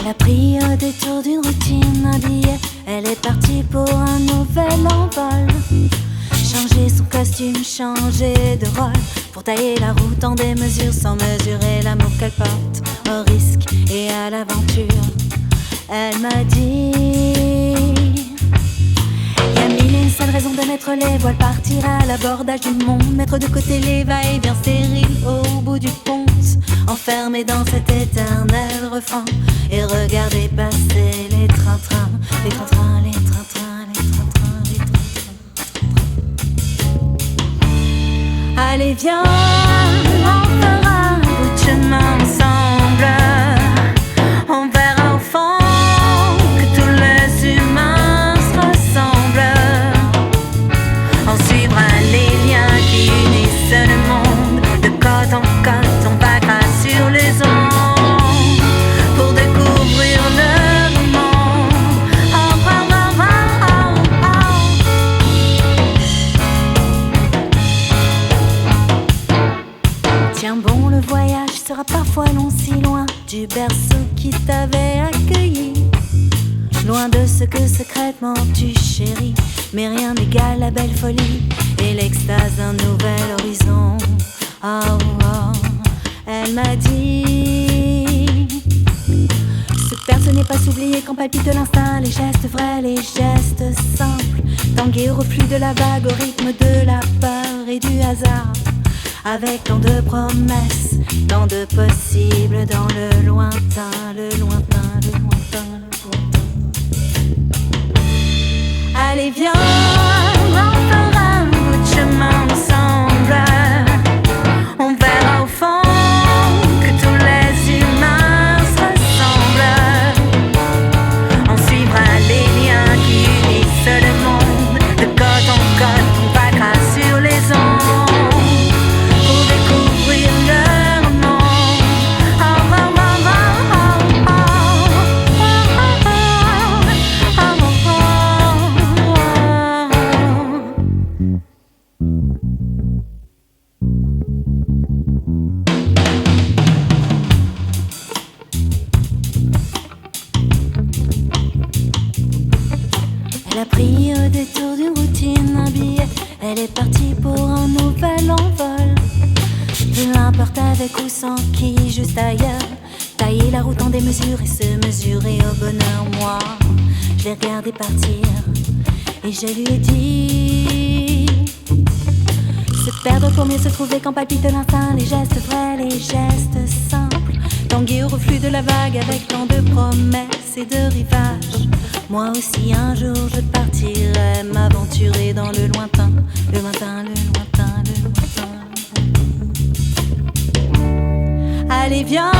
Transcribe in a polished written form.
Elle a pris au détour d'une routine un billet. Elle est partie pour un nouvel envol. Changer son costume, changer de rôle, pour tailler la route en démesure, sans mesurer l'amour qu'elle porte au risque et à l'aventure. Elle m'a dit, y a mille et une seule raison de mettre les voiles, partir à l'abordage du monde, mettre de côté les va-et-vient stériles au bout du pont, enfermé dans cet éternel refrain, et regarder passer les trains-trains, les trains-trains, les trains-trains, les trains-trains, les trains-trains. Allez viens, on fera un bout de chemin ensemble. On verra au fond que tous les humains se ressemblent. On suivra les liens qui unissent le monde. De côte en côte, on vaguera sur les ondes pour découvrir le monde. Oh, oh, oh, oh, oh, oh. Tiens bon, le voyage sera parfois long, si loin du berceau qui t'avait accueilli, loin de ce que secrètement tu chéris. Mais rien n'égale la belle folie et l'extase d'un nouvel horizon. Oh, oh, elle m'a dit, se perdre ce n'est pas s'oublier quand palpite l'instinct. Les gestes vrais, les gestes simples, tanguer au reflux de la vague, au rythme de la peur et du hasard. Avec tant de promesses, tant de possibles dans le lointain, le lointain, le lointain, le lointain. Allez viens, on fera un bout de chemin ensemble. On verra au fond que tous les humains se ressemblent. On suivra les liens qui unissent le monde. De côte en côte, on vaguera sur les ondes. Elle a pris au détour d'une routine un billet. Elle est partie pour un nouvel envol. Peu importe avec ou sans qui, juste ailleurs. Tailler la route en démesure et se mesurer au bonheur. Moi, je l'ai regardé partir et je lui ai dit, se perdre pour mieux se trouver quand palpite l'instinct. Les gestes vrais, les gestes simples, tanguer au reflux de la vague avec tant de promesses et de rivages. Moi aussi un jour je partirai m'aventurer dans le lointain, le lointain, le lointain, le lointain. Allez viens.